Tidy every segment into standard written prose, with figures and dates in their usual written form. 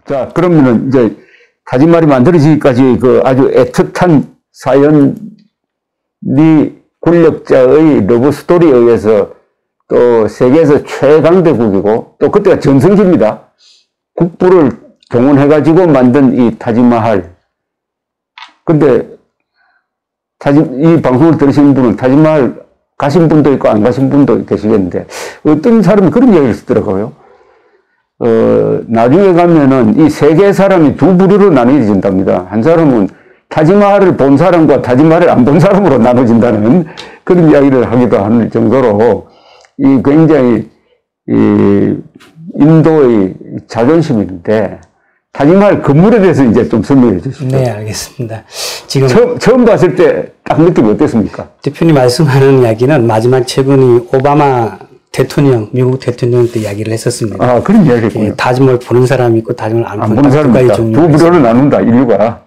자, 그러면은 이제 타지말이 만들어지기까지 그 아주 애틋한 사연이 권력자의 러브 스토리에 의해서 또 세계에서 최강대국이고 또 그때가 전성기입니다. 국부를 동원해가지고 만든 이 타지마할. 근데 이 방송을 들으시는 분은 타지마할 가신 분도 있고 안 가신 분도 계시겠는데 어떤 사람이 그런 이야기를 쓰더라고요. 나중에 가면은 이 세계 사람이 두 부류로 나뉘어진답니다. 한 사람은 타지마할을 본 사람과 타지마할을 안 본 사람으로 나눠진다는 그런 이야기를 하기도 할 정도로 이 굉장히 이 인도의 자존심인데 타지마할 건물에 대해서 이제 좀 설명해 주시죠. 네, 알겠습니다. 지금 처음 봤을 때 딱 느낌이 어땠습니까? 대표님 말씀하는 이야기는 마지막 최근에 오바마 대통령, 미국 대통령 때 이야기를 했었습니다. 아, 그런 이야기 했군요. 예, 타지마할 보는 사람이 있고 타지마할 안 보는 사람이 있다. 두 부류로 나눈다, 인류가.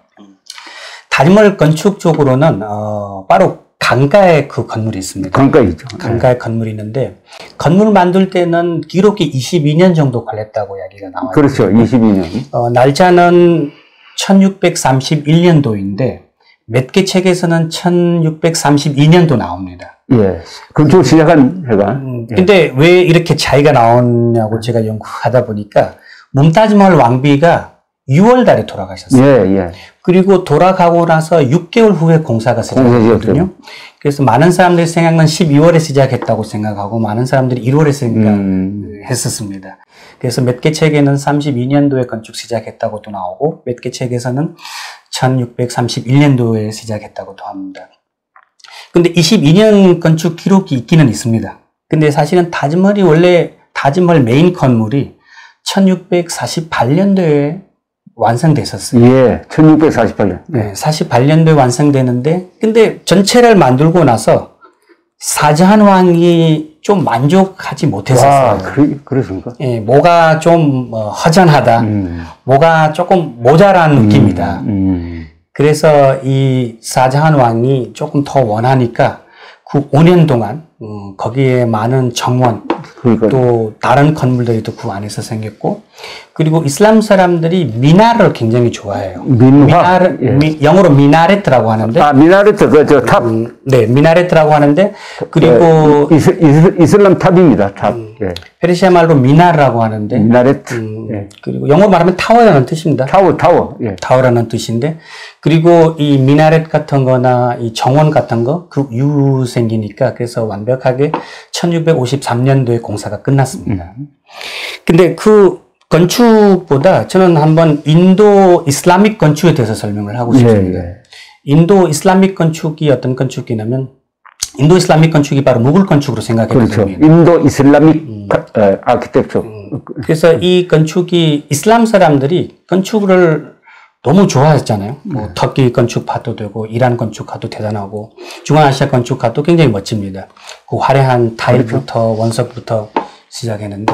타지마할 건축적으로는 바로 강가에 그 건물이 있습니다. 강가이죠. 강가에 건물이 있는데 건물 만들 때는 기록이 22년 정도 걸렸다고 이야기가 나와요. 그렇죠. 22년. 날짜는 1631년도인데 몇 개 책에서는 1632년도 나옵니다. 예. 건축을 시작한 해가. 근데 왜 이렇게 차이가 나오냐고 제가 연구하다 보니까 뭄타즈마할 왕비가 6월 달에 돌아가셨어요. 예, 예. 그리고 돌아가고 나서 6개월 후에 공사가 시작했거든요. 그래서 많은 사람들이 생각은 12월에 시작했다고 생각하고 많은 사람들이 1월에 생각했었습니다. 그래서 몇 개 책에는 32년도에 건축 시작했다고도 나오고 몇 개 책에서는 1631년도에 시작했다고도 합니다. 근데 22년 건축 기록이 있기는 있습니다. 근데 사실은 타지마할이 원래 타지마할 메인 건물이 1648년도에 완성됐었어요. 예, 1648년. 네, 48년도에 완성되는데, 근데 전체를 만들고 나서 사자한 왕이 좀 만족하지 못했었어요. 와, 그렇습니까? 예, 뭐가 좀 허전하다. 뭐가 조금 모자란 느낌이다. 그래서 이 사자한 왕이 조금 더 원하니까 그 5년 동안 거기에 많은 정원 또 다른 건물들도 그 안에서 생겼고 그리고 이슬람 사람들이 미나를 굉장히 좋아해요. 영어로 미나레트라고 하는데 미나레트 저 탑. 네, 미나레트라고 하는데 그리고 이슬람 탑입니다. 탑. 예. 페르시아 말로 미나라고 하는데 미나레트. 예. 그리고 영어로 말하면 타워라는 뜻입니다. 타워. 예. 타워라는 뜻인데 그리고 이 미나렛 같은 거나 이 정원 같은 거 그 이후 생기니까 그래서 완벽하게 1653년도에 공사가 끝났습니다. 근데 그 건축보다 저는 한번 인도 이슬람식 건축에 대해서 설명을 하고 싶습니다. 예, 예. 인도 이슬람식 건축이 어떤 건축이냐면 인도 이슬람식 건축이 바로 무굴 건축으로 생각해도 그렇죠. 됩니다. 인도 이슬람식 아키텍처. 그래서 이 건축이 이슬람 사람들이 건축을 너무 좋아했잖아요. 뭐 터키 건축 봐도 되고 이란 건축 봐도 대단하고 중앙아시아 건축 봐도 굉장히 멋집니다. 그 화려한 타일부터 원석부터 시작했는데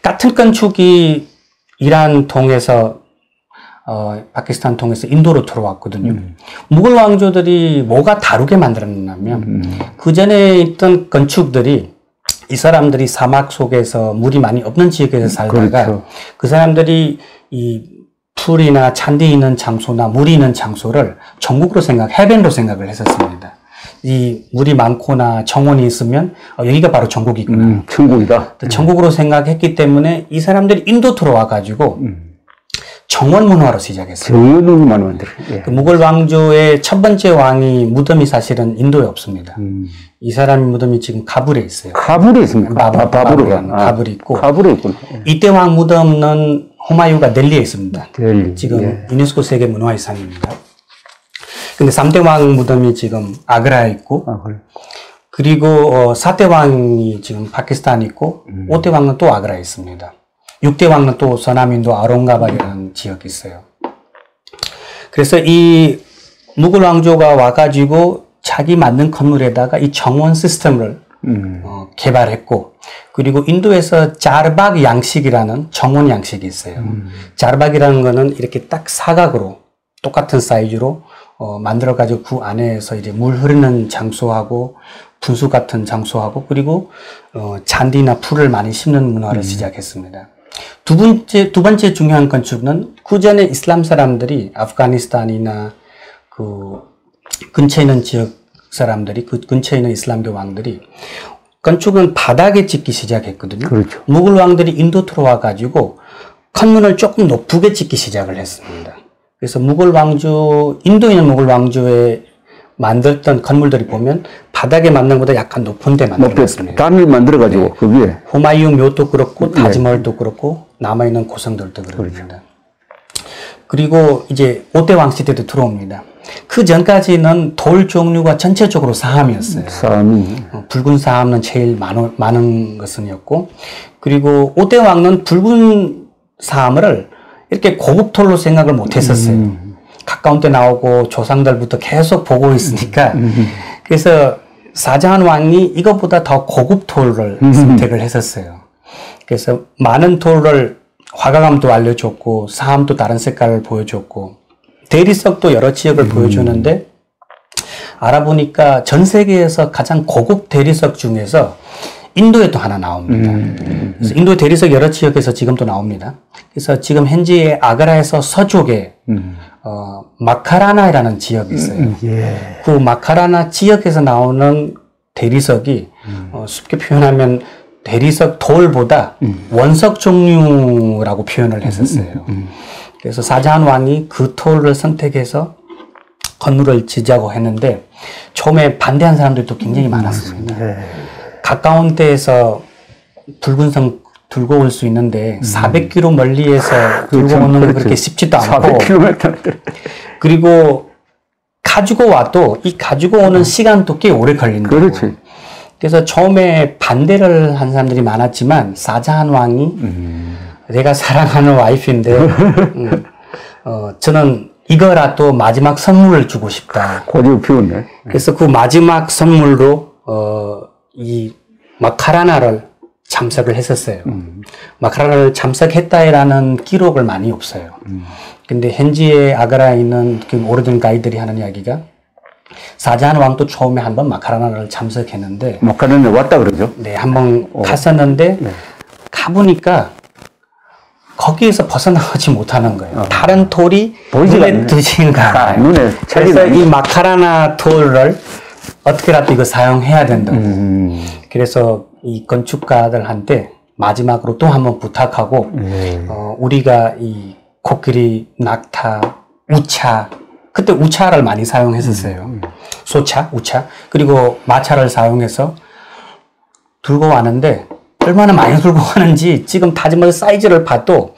같은 건축이 이란 통해서 파키스탄 통해서 인도로 들어왔거든요. 무굴 왕조들이 뭐가 다르게 만들었냐면 그 전에 있던 건축들이 이 사람들이 사막 속에서 물이 많이 없는 지역에서 살다가 그렇죠. 그 사람들이 이 풀이나 잔디 있는 장소나 물이 있는 장소를 전국으로 해변으로 생각을 했었습니다. 이 물이 많거나 정원이 있으면 여기가 바로 전국이구나. 천국이다. 전국으로 생각했기 때문에 이 사람들이 인도 들어와 가지고 정원 문화로 시작했어요. 정원으로만 만들어. 예. 그 무굴 왕조의 첫 번째 왕이 무덤이 사실은 인도에 없습니다. 이 사람의 무덤이 지금 가불에 있어요. 가불에 있습니까? 바브르가. 가불이 있고. 가불에 있구나. 이때 왕 무덤은 호마유가 델리에 있습니다. 델리. 지금 예. 유네스코 세계 문화유산입니다. 근데 3대 왕 무덤이 지금 아그라에 있고, 그래. 그리고 4대 왕이 지금 파키스탄에 있고, 5대 왕은 또 아그라에 있습니다. 6대 왕은 또 서남인도 아롱가바드라는 지역이 있어요. 그래서 이 무굴 왕조가 와가지고 자기 만든 건물에다가 이 정원 시스템을 개발했고, 그리고 인도에서 자르박 양식이라는 정원 양식이 있어요. 자르박이라는 거는 이렇게 딱 사각으로 똑같은 사이즈로 만들어가지고 그 안에서 이제 물 흐르는 장소하고 분수 같은 장소하고 그리고 잔디나 풀을 많이 심는 문화를 시작했습니다. 두 번째 중요한 건축은 그 전에 이슬람 사람들이 아프가니스탄이나 그 근처에 있는 지역 사람들이 그 근처에 있는 이슬람교 왕들이 건축은 바닥에 짓기 시작했거든요. 그렇죠. 무굴 왕들이 인도 들어와 가지고 건물을 조금 높게 짓기 시작을 했습니다. 그래서 무굴 왕조, 인도에 있는 무굴 왕조에 만들던 건물들이 보면 바닥에 만든 것보다 약간 높은 데 만들었습니다. 단을 만들어가지고, 그 위에. 후마이유 묘도 그렇고, 타지마할도 그렇고, 남아있는 고성들도 그렇습니다. 그렇죠. 그리고 이제 5대 왕 시대도 들어옵니다. 그 전까지는 돌 종류가 전체적으로 사암이었어요. 사암이. 붉은 사암은 제일 많은 것은이었고, 그리고 5대 왕은 붉은 사암을 이렇게 고급 돌로 생각을 못 했었어요. 가까운 데 나오고 조상들부터 계속 보고 있으니까 그래서 사자한 왕이 이것보다 더 고급 돌을 선택을 했었어요. 그래서 많은 돌을 화강암도 알려줬고 사암도 다른 색깔을 보여줬고 대리석도 여러 지역을 보여주는데 알아보니까 전 세계에서 가장 고급 대리석 중에서 인도에 또 하나 나옵니다. 그래서 인도 대리석 여러 지역에서 지금도 나옵니다. 그래서 지금 현재 아그라에서 서쪽에 마카라나라는 지역이 있어요. 그 마카라나 지역에서 나오는 대리석이 쉽게 표현하면 대리석 돌보다 원석 종류라고 표현을 했었어요. 그래서 사자한 왕이 그 돌을 선택해서 건물을 지자고 했는데 처음에 반대한 사람들도 굉장히 많았습니다. 가까운 데에서 붉은 성 들고 올 수 있는데 400km 멀리에서 들고 오는 건 그렇게 쉽지도 않고 400km. 그리고 가지고 와도 이 가지고 오는 시간도 꽤 오래 걸린다고. 그렇지. 그래서 처음에 반대를 한 사람들이 많았지만 사자한 왕이 내가 사랑하는 와이프인데 저는 이거라도 마지막 선물을 주고 싶다. 고집을 피웠네. 그래서 그 마지막 선물로 이 마카라나를 참석을 했었어요. 마카라나를 참석했다라는 기록을 많이 없어요. 근데 현지의 아그라에 있는 그 오래된 가이드들이 하는 이야기가 사자한 왕도 처음에 한번 마카라나를 참석했는데 마카라나에 왔다 그러죠? 네, 한번 갔었는데 가보니까 거기에서 벗어나지 못하는 거예요. 다른 돌이 눈에 드지가 않아요. 눈에 그래서 이 마카라나 돌을 어떻게라도 이거 사용해야 된다고. 그래서 이 건축가들한테 마지막으로 또 한번 부탁하고 우리가 이 코끼리, 낙타, 우차 그때 우차를 많이 사용했었어요. 소차, 우차 그리고 마차를 사용해서 들고 왔는데 얼마나 많이 들고 가는지 지금 타지마할 사이즈를 봐도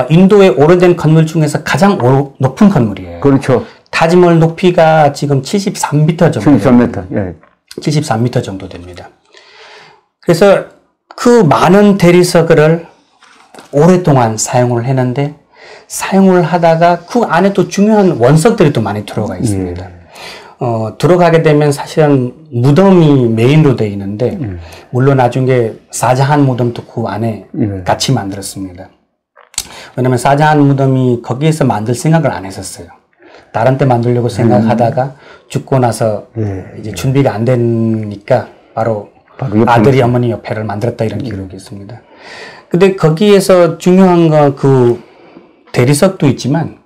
인도의 오래된 건물 중에서 가장 높은 건물이에요. 그렇죠. 타지마할 높이가 지금 73m 정도. 73m. 예. 73m 정도 됩니다. 그래서 그 많은 대리석을 오랫동안 사용을 했는데 사용을 하다가 그 안에 또 중요한 원석들이 또 많이 들어가 있습니다. 들어가게 되면 사실은 무덤이 메인으로 되어 있는데 물론 나중에 사자한 무덤도 그 안에 같이 만들었습니다. 왜냐하면 사자한 무덤이 거기에서 만들 생각을 안 했었어요. 다른 데 만들려고 생각하다가 죽고 나서 이제 준비가 안 되니까 바로 아들이 어머니 옆에를 만들었다 이런 기록이 있습니다. 근데 거기에서 중요한 건 그 대리석도 있지만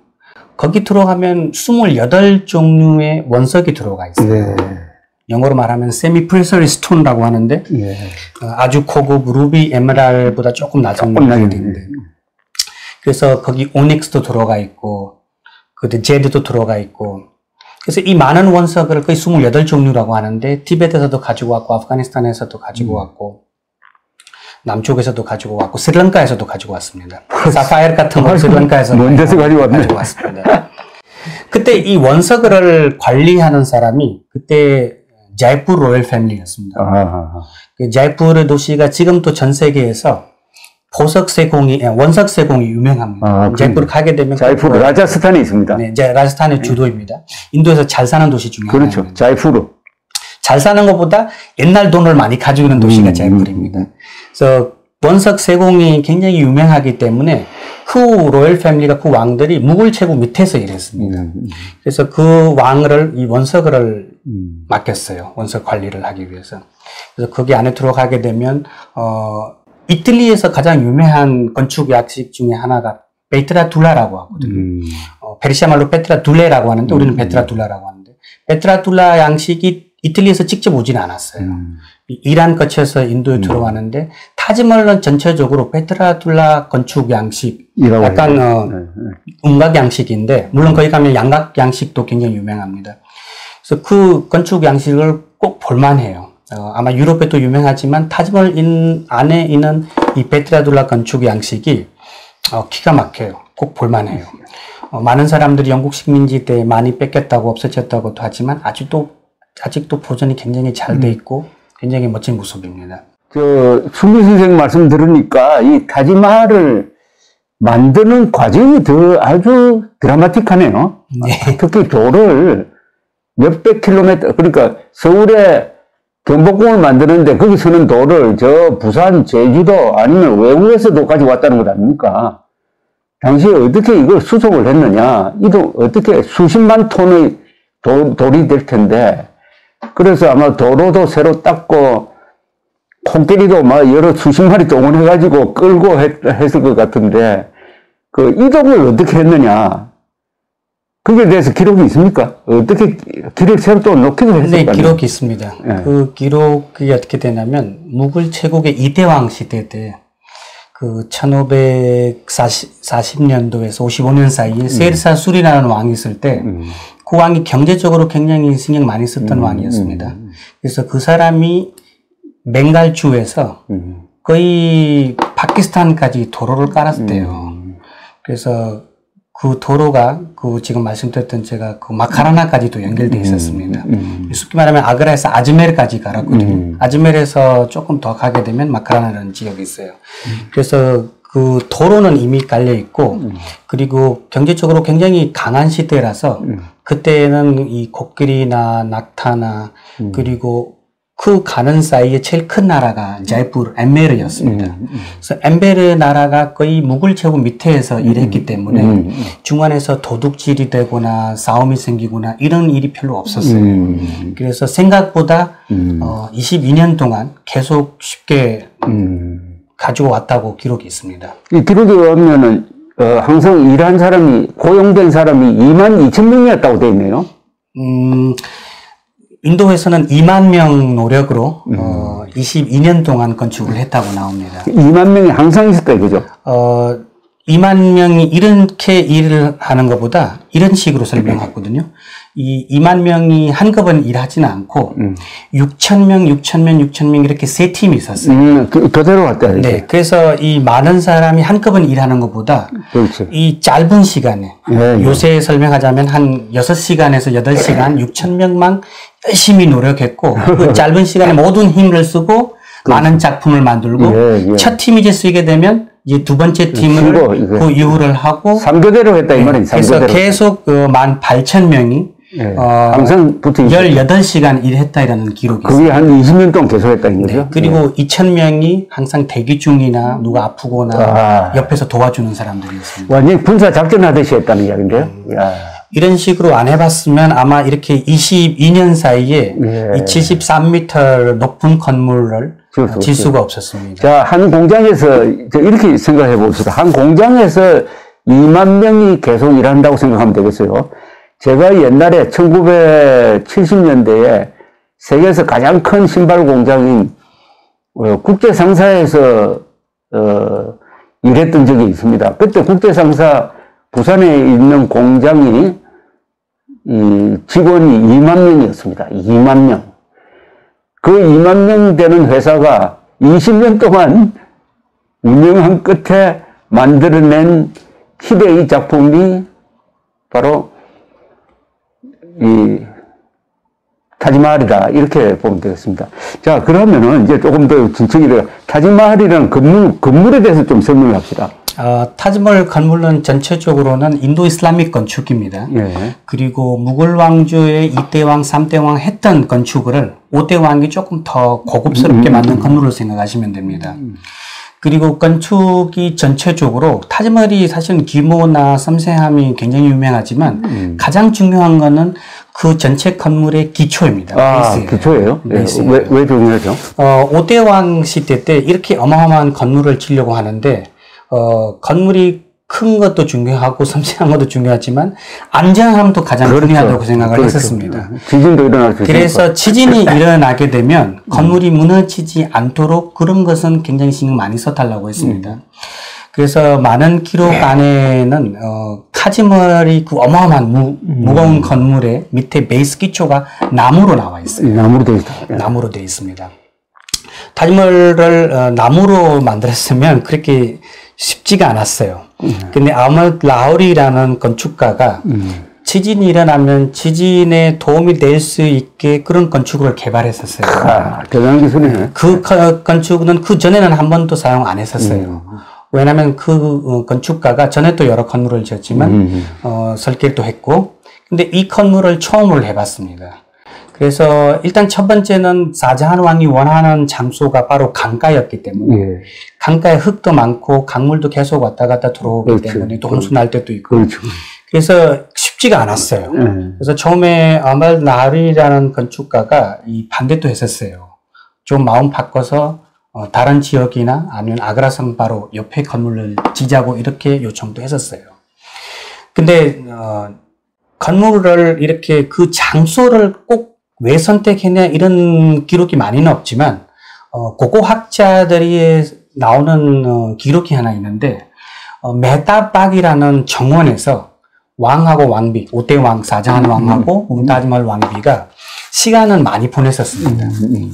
거기 들어가면 28종류의 원석이 들어가 있어요. 영어로 말하면 semi precious stone라고 하는데 아주 고급 루비 에메랄보다 조금 낮은 가격인데 그래서 거기 오닉스도 들어가 있고 그 제드도 들어가 있고 그래서 이 많은 원석을 거의 28종류라고 하는데 티베트에서도 가지고 왔고 아프가니스탄에서도 가지고 왔고 남쪽에서도 가지고 왔고 스리랑카에서도 가지고 왔습니다. 사파이어 같은 거 스리랑카에서 먼 데서 가지고 왔습니다. 그때 이 원석을 관리하는 사람이 그때 자이푸르 로열 패밀리였습니다. 그 자이푸르 도시가 지금도 전 세계에서 원석 세공이 유명합니다. 자이푸르 가게 되면 자이푸르 라자스탄에 있습니다. 네, 라자스탄의 주도입니다. 인도에서 잘 사는 도시 중에 그렇죠. 하나입니다. 자이푸르. 잘 사는 것보다 옛날 돈을 많이 가지고 있는 도시가 자이푸르입니다. 그래서 원석 세공이 굉장히 유명하기 때문에 그 로열 패밀리가 그 왕들이 무굴 제국 밑에서 일했습니다. 그래서 그 왕을 이 원석을 맡겼어요. 원석 관리를 하기 위해서. 그래서 거기 안에 들어가게 되면 이탈리아에서 가장 유명한 건축 양식 중에 하나가 베트라둘라라고 하거든요. 페르시아 말로 베트라둘레라고 하는데 우리는 베트라둘라라고 하는데 베트라둘라 양식이 이탈리아에서 직접 오지는 않았어요. 이란 거쳐서 인도에 들어왔는데 타지마할은 전체적으로 베트라둘라 건축 양식 약간 음각 양식인데 물론 거기 가면 양각 양식도 굉장히 유명합니다. 그래서 그 건축 양식을 꼭 볼만해요. 아마 유럽에도 유명하지만 타지마할 안에 있는 이 베트라둘라 건축 양식이 기가 막혀요. 꼭 볼만해요. 많은 사람들이 영국 식민지 때 많이 뺏겼다고 없어졌다고도 하지만 아직도 보존이 굉장히 잘 돼 있고 굉장히 멋진 모습입니다. 수미 선생 말씀 들으니까 이 타지마할을 만드는 과정이 아주 드라마틱하네요. 네. 특히 도를 몇백 킬로미터, 그러니까 서울에 경복궁을 만드는데 거기서는 도를 부산, 제주도 아니면 외국에서도 가져왔다는 것 아닙니까? 당시에 어떻게 이걸 수송을 했느냐? 어떻게 수십만 톤의 돌이 될 텐데, 그래서 아마 도로도 새로 닦고, 코끼리도 여러 수십 마리 동원해가지고 끌고 했을 것 같은데, 이동을 어떻게 했느냐? 그게 대해서 기록이 있습니까? 어떻게 길을 새로 또 놓기도 했을까요? 네, 기록이 있습니다. 네. 그 기록이 어떻게 되냐면, 무굴 제국의 이대왕 시대 때, 1540년도에서 55년 사이에 세르사 수리라는 왕이 있을 때, 그 왕이 경제적으로 굉장히 신경 많이 썼던 왕이었습니다. 그래서 그 사람이 벵갈주에서 거의 파키스탄까지 도로를 깔았대요. 그래서 그 도로가 지금 말씀드렸던 제가 마카라나까지도 연결되어 있었습니다. 쉽게 말하면 아그라에서 아즈메르까지 갈았거든요. 아즈메르에서 조금 더 가게 되면 마카라나라는 지역이 있어요. 그래서 그 도로는 이미 깔려 있고 그리고 경제적으로 굉장히 강한 시대라서 그때는 이 코끼리나 낙타나 그리고 그 가는 사이에 제일 큰 나라가 자이푸르, 엠베르였습니다. 그래서 엠베르 나라가 거의 무굴 제국 밑에서 일했기 때문에 중간에서 도둑질이 되거나 싸움이 생기거나 이런 일이 별로 없었어요. 그래서 생각보다 22년 동안 계속 쉽게 가지고 왔다고 기록이 있습니다. 이 기록에 보면은 항상 일한 사람이 고용된 사람이 22,000명이었다고 되어 있네요. 인도에서는 2만 명 노력으로 22년 동안 건축을 했다고 나옵니다. 2만 명이 항상 있었다 이거죠? 2만 명이 이렇게 일을 하는 것보다 이런 식으로 설명하거든요. 이 2만 명이 한꺼번에 일하지는 않고 6,000명 이렇게 세 팀이 있었어요. 그대로 왔다. 네, 그래서 이 많은 사람이 한꺼번에 일하는 것보다 그렇지. 이 짧은 시간에 요새 설명하자면 한 6시간에서 8시간 6,000명만 열심히 노력했고 그 짧은 시간에 모든 힘을 쓰고 많은 작품을 만들고 첫 팀이 이제 쓰게 되면 이제 두 번째 팀을 그 이후를 하고 3교대로 했다 이 말이지. 그래서 계속 18,000명이 항상 붙어 18시간 일했다라는 기록이 그게 있어요. 한 20년 동안 계속 했다는 거죠? 네. 그리고 2,000명이 항상 대기 중이나 누가 아프거나 옆에서 도와주는 사람들이었습니다. 완전히 군사 작전하듯이 했다는 이야기인데요. 이런 식으로 안 해봤으면 아마 이렇게 22년 사이에 이 73m 높은 건물을 질 수가 없었습니다. 자, 한 공장에서 이렇게 생각해 봅시다. 한 공장에서 2만 명이 계속 일한다고 생각하면 되겠어요. 제가 옛날에 1970년대에 세계에서 가장 큰 신발 공장인 국제상사에서 일했던 적이 있습니다. 그때 국제상사 부산에 있는 공장이 직원이 2만 명이었습니다. 2만 명. 그 2만 명 되는 회사가 20년 동안 운영한 끝에 만들어낸 희대의 작품이 바로 이 타지마할이다 이렇게 보면 되겠습니다. 자, 그러면은 이제 조금 더 진척이 돼요. 타지마할이라는 건물에 대해서 좀 설명을 합시다. 타지마할 건물은 전체적으로는 인도 이슬람식 건축입니다. 그리고 무굴 왕조의 2대 왕, 3대 왕 했던 건축을 5대 왕이 조금 더 고급스럽게 만든 건물을 생각하시면 됩니다. 그리고 건축이 전체적으로 타지마할이 사실은 규모나 섬세함이 굉장히 유명하지만 가장 중요한 거는 그 전체 건물의 기초입니다. 베이스예요. 기초예요? 왜 중요하죠? 5대 왕 시대 때 이렇게 어마어마한 건물을 지려고 하는데 건물이 큰 것도 중요하고 섬세한 것도 중요하지만 안전함도 가장 중요하다고 생각을 했었습니다. 지진도 일어날 수 있으니까. 그래서 지진이 일어나게 되면 건물이 무너지지 않도록 그런 것은 굉장히 신경 많이 써달라고 했습니다. 그래서 많은 기록 안에는 타지마할이 그 어마어마한 무거운 건물의 밑에 베이스 기초가 나무로 나와 있어요. 나무로 되어 있다. 나무로 되어 있습니다. 타지마할을 나무로 만들었으면 그렇게 쉽지가 않았어요. 근데 아흐마드 라호리라는 건축가가 지진이 일어나면 지진에 도움이 될 수 있게 그런 건축을 개발했었어요. 대단한 기술이네. 그 건축은 그 전에는 한 번도 사용 안 했었어요. 왜냐하면 그 건축가가 전에 또 여러 건물을 지었지만 설계도 했고, 근데 이 건물을 처음으로 해봤습니다. 그래서 일단 첫 번째는 사자한 왕이 원하는 장소가 바로 강가였기 때문에 강가에 흙도 많고 강물도 계속 왔다 갔다 들어오기 때문에 또 홍수 날 때도 있고 그래서 쉽지가 않았어요. 그래서 처음에 아흐마드 라호리라는 건축가가 이 반대도 했었어요. 좀 마음 바꿔서 다른 지역이나 아니면 아그라성 바로 옆에 건물을 지자고 이렇게 요청도 했었어요. 근데 건물을 이렇게 그 장소를 꼭 왜 선택했냐 이런 기록이 많이는 없지만 고고학자들이 나오는 기록이 하나 있는데 메타박이라는 정원에서 왕하고 왕비, 5대 왕, 사자한 왕하고 문타지마할 왕비가 시간을 많이 보냈었습니다.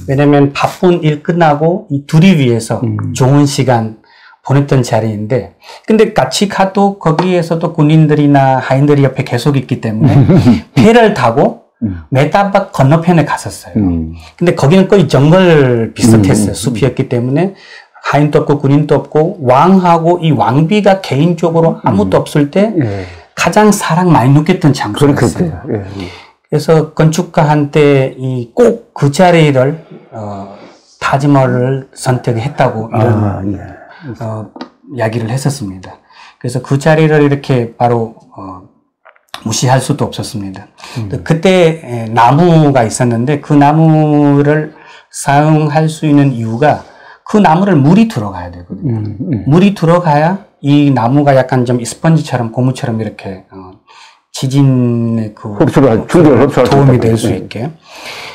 왜냐면 바쁜 일 끝나고 이 둘이 위해서 좋은 시간 보냈던 자리인데, 근데 같이 가도 거기에서도 군인들이나 하인들이 옆에 계속 있기 때문에 배를 타고 메타박 건너편에 갔었어요. 근데 거기는 거의 정글 비슷했어요. 숲이었기 때문에 하인도 없고 군인도 없고 왕하고 이 왕비가 개인적으로 아무도 없을 때 가장 사랑 많이 느꼈던 장소였어요. 그래서 건축가한테 이 꼭 그 자리를 타지마할을 선택했다고 이런 이야기를 했었습니다. 그래서 그 자리를 이렇게 바로 무시할 수도 없었습니다. 그때 나무가 있었는데 그 나무를 사용할 수 있는 이유가 그 나무를 물이 들어가야 되거든요. 물이 들어가야 이 나무가 약간 좀 스펀지처럼 고무처럼 이렇게 지진의 그 도움이 될 수 있게.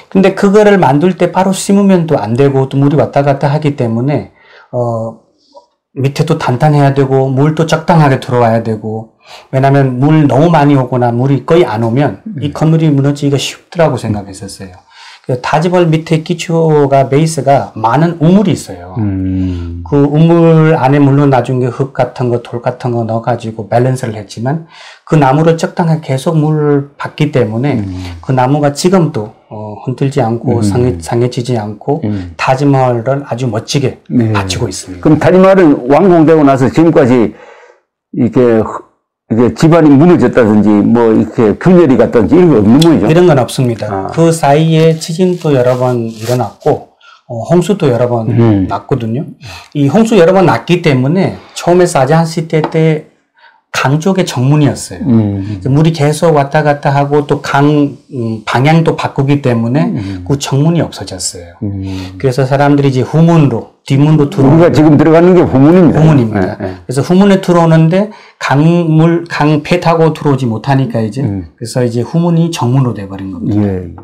근데 그거를 만들 때 바로 심으면 또 안 되고 또 물이 왔다 갔다 하기 때문에 밑에도 단단해야 되고 물도 적당하게 들어와야 되고, 왜냐하면 물 너무 많이 오거나 물이 거의 안 오면 이 건물이 무너지기가 쉽더라고 생각했었어요. 타지마할 밑에 기초가 베이스가 많은 우물이 있어요. 그 우물 안에 물론 나중에 흙 같은 거, 돌 같은 거 넣어가지고 밸런스를 했지만 그 나무를 적당하게 계속 물을 받기 때문에 그 나무가 지금도 흔들지 않고 상해지지 않고 타지마할을 아주 멋지게 바치고 있습니다. 그럼 타지마할은 완공되고 나서 지금까지 이게 집안이 무너졌다든지 뭐 이렇게 균열이 갔다든지 이런 거 없는 거죠? 이런 건 없습니다. 그 사이에 지진도 여러 번 일어났고 홍수도 여러 번 났거든요. 이 홍수 여러 번 났기 때문에 처음에 사자한 시대 때 강 쪽의 정문이었어요. 물이 계속 왔다 갔다 하고 또 강 방향도 바꾸기 때문에 그 정문이 없어졌어요. 그래서 사람들이 이제 후문으로 뒷문으로 들어오는, 우리가 지금 들어가는 게 후문입니다. 후문입니다. 그래서 후문에 들어오는데 강 배 타고 들어오지 못하니까 이제 그래서 이제 후문이 정문으로 돼버린 겁니다.